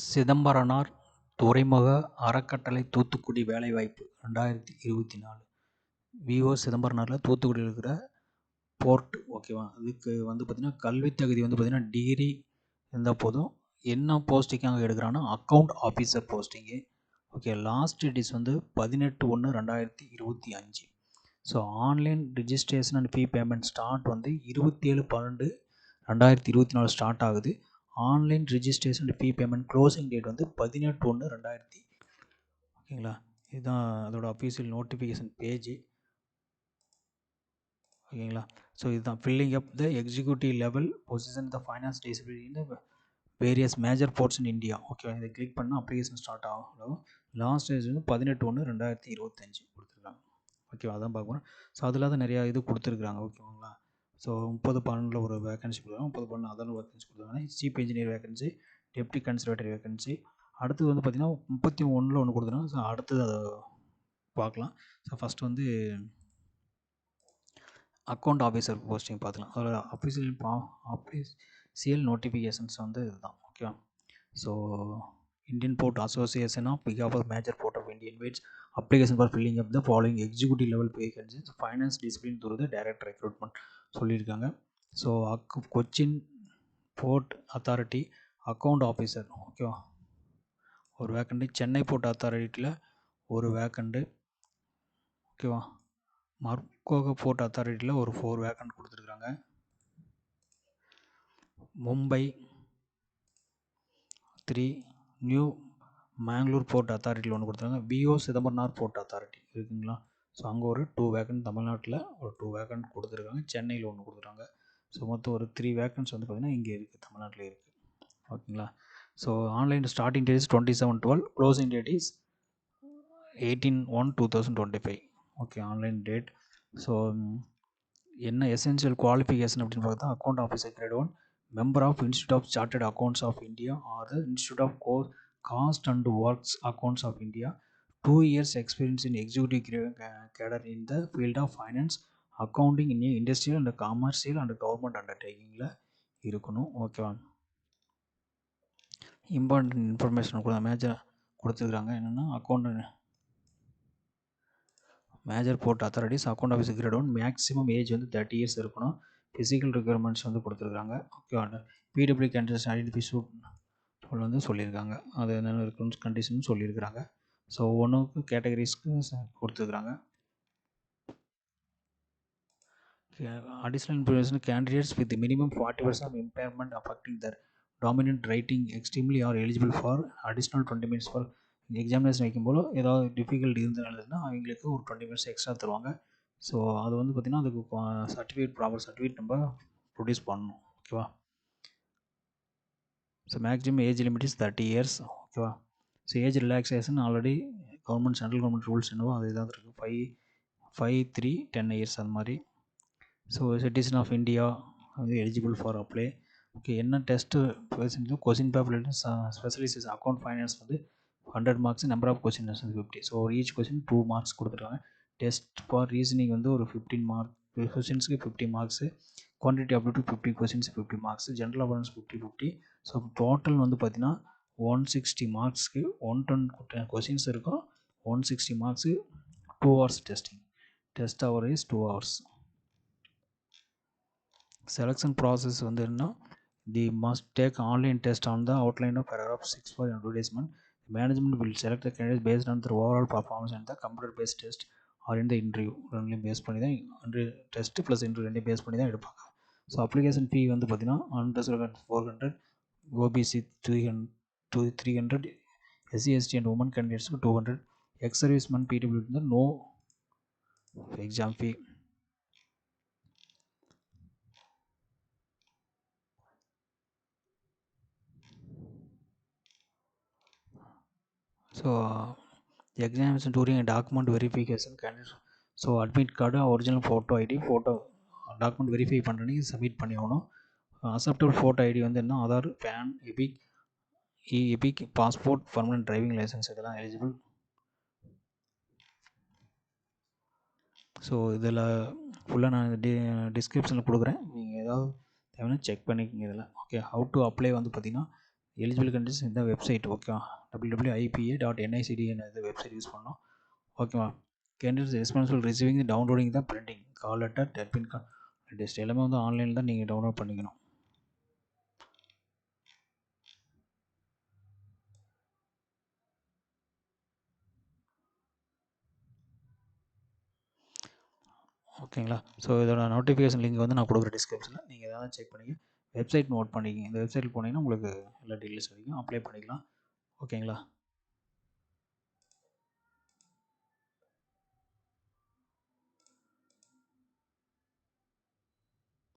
சிதம்பரனார் துறைமுக அறக்கட்டளை தூத்துக்குடி வேலைவாய்ப்பு 2024. விஓ சிதம்பரனாரில் தூத்துக்குடியில் இருக்கிற போர்ட். ஓகேவா? அதுக்கு பார்த்திங்கன்னா கல்வி தகுதி பார்த்திங்கன்னா டிகிரி இருந்தால் போதும். என்ன போஸ்டிங்காக எடுக்கிறான்னா அக்கௌண்ட் ஆஃபீஸர் போஸ்டிங்கு. Okay, last date is 18/1/2025. So online registration and fee payment start 27/12/2024 start ஆகுது. Online registration and fee payment closing date 18/1/2000. ஓகேங்களா? இதுதான் அதோட அஃபீஷியல் நோட்டிஃபிகேஷன் பேஜ். ஓகேங்களா? ஸோ இதுதான் filling up the executive level position the finance discipline in various major ports in India. Okay, இதை click பண்ணால் application start ஆகும். Last date 18/1/2025 கொடுத்துருக்காங்க. ஓகேவா? அதான் பார்க்கணும். ஸோ அதில் தான் நிறையா இது கொடுத்துருக்குறாங்க. ஓகேங்களா? ஸோ 30/12 ஒரு வேகன்சி கொடுக்குறாங்க. 30/12 அதர் வேகன்சி கொடுக்குறாங்க. Chief engineer vacancy, deputy conservatory vacancy. அடுத்தது பார்த்திங்கன்னா 31 ஒன்று கொடுத்துருக்காங்க. ஸோ அடுத்தது அதை பார்க்கலாம். So first account officer posting பார்க்கலாம். அதில் அஃபீஷியல் நோட்டிஃபிகேஷன்ஸ் இதுதான். ஓகேவா? So Indian port association of பிகாப் of major port of Indian waits application for filling up the following executive level vacancies finance discipline through the direct recruitment சொல்லியிருக்காங்க. So Cochin port authority account officer. ஓகேவா? ஒரு vacant. Chennai board அத்தாரிட்டியில் ஒரு vacant. ஓகேவா? மர்கோக board அத்தாரிட்டியில் ஒரு 4 vacant கொடுத்துருக்குறாங்க. Mumbai 3, new Mangalore board அத்தாரிட்டியில் ஒன்று கொடுத்துருக்காங்க. VO Chidambaranar board authority இருக்குங்களா? ஸோ அங்கே ஒரு 2 வேக்கண்ட், தமிழ்நாட்டில் ஒரு 2 வேக்கண்ட் கொடுத்துருக்காங்க. சென்னையில் ஒன்று கொடுத்துருக்காங்க. ஸோ மொத்தம் ஒரு 3 வேக்கன்ட்ஸ் பார்த்திங்கன்னா இங்கே இருக்குது, தமிழ்நாட்டில் இருக்குது. ஓகேங்களா? So online starting date is 27/12, closing date is 18/1/2025. Okay, online date. So என்ன எசென்ஷியல் குவாலிஃபிகேஷன் அப்படின்னு பார்த்தா account officer grade 1, member of institute of chartered accounts of India or the institute of cost and works accounts of India, 2 years experience in executive cadre in the field of finance accounting in industrial and commercial and government அண்டர்டேக்கிங்கில் இருக்கணும். ஓகேவா? Important information கூட major கொடுத்துருக்குறாங்க. என்னென்னா account major port authorities account officer grade 1, maximum age 30 years இருக்கணும். Physical requirements கொடுத்துருக்காங்க. Okay, PW candidates identify suit சொல்லியிருக்காங்க. அது என்னென்ன இருக்குன்னு கண்டிஷன் சொல்லியிருக்கிறாங்க. ஸோ ஒவ்வொன்றுக்கு கேட்டகரிஸ்க்கு கொடுத்துருக்குறாங்க. Additional information candidates with minimum 40% of impairment affecting the dominant writing extremely are eligible for additional 20 minutes for examination வைக்கும்போது ஏதாவது டிஃபிகல்ட்டி இருந்ததுன்னா அவங்களுக்கு ஒரு 20 minutes எக்ஸ்ட்ரா தருவாங்க. ஸோ அது பார்த்திங்கன்னா அதுக்கு ப்ராப்பர் சர்டிஃபிகேட் நம்ம ப்ரொடியூஸ் பண்ணணும். ஓகேவா? So maximum age limit is 30 years. ஓகேவா? So age relaxation already government central government rules என்னவோ அது ஏதாவது இருக்குது. 5, 3, 10 years அது மாதிரி. So citizen of India eligible for apply. Okay, என்ன test question paper specialist account finance 100 marks, number of question 50. So each question 2 marks கொடுத்துருக்காங்க. Test for reasoning ஒரு 15 mark கொஸ்டின்ஸுக்கு 50 marks, quantity up to 50 questions 50 marks, general awareness 50. So total பார்த்திங்கன்னா 160 marksக்கு 110 questions இருக்கும். 160 marks, 2 hours testing. Test hour is 2 hours. Selection process என்னன்னா the must take online test on the outline of paragraph 6 for advertisement. Management will select the candidate based on their overall performance and the computer based test or in the interview. ரெண்டுலையும் base பண்ணி தான் test plus interview ரெண்டையும் base பண்ணி தான் எடுப்பாங்க. So application fee பார்த்திங்கன்னா unreserved 400, OBC 300, SC ST and women கேண்டிடேட்ஸுக்கு 200, ex serviceman PW no exam fee. So examination during document verification candidate. So admit card, original photo ID, document verify பண்ணுறதுக்கு submit பண்ணி ஆகணும். Acceptable photo ID என்ன Aadhaar, PAN, EPIC, passport, permanent driving licence இதெல்லாம் eligible. So இதில் ஃபுல்லாக நான் டிஸ்கிரிப்ஷனில் கொடுக்குறேன். நீங்கள் ஏதாவது தேவைன்னா செக் பண்ணிக்கோங்க இதில். ஓகே, ஹவு டு அப்ளை பார்த்திங்கன்னா எலிஜிபிள் கண்ட்ரிஸ் இந்த வெப்சைட் ஓகேவா, www.ipa.nicd இந்த வெப்சைட் யூஸ் பண்ணோம் ஓகேவா. கேண்டிடேட்ஸ் ரெஸ்பான்சிபிள் ரிசீவிங் டவுன்லோடிங் தான் பிரிண்டிங் கால் லெட்டர் டெபின் கார்டு டெஸ்ட் எல்லாமே வந்து ஆன்லைனில் தான் நீங்கள் டவுன்லோட் பண்ணிக்கணும். ஓகேங்களா. ஸோ இதோட நோட்டிஃபிகேஷன் லிங்க் வந்து நான் கொடுக்குற டிஸ்கிரிப்ஷனில் நீங்கள் எதாவது செக் பண்ணிக்க, வெப்சைட் நோட் பண்ணிக்கிங்க. இந்த வெப்சைட்டில் போனீங்கன்னா உங்களுக்கு எல்லா டீட்டெயில்ஸ் கிடைக்கும், அப்ளை பண்ணிக்கலாம் ஓகேங்களா.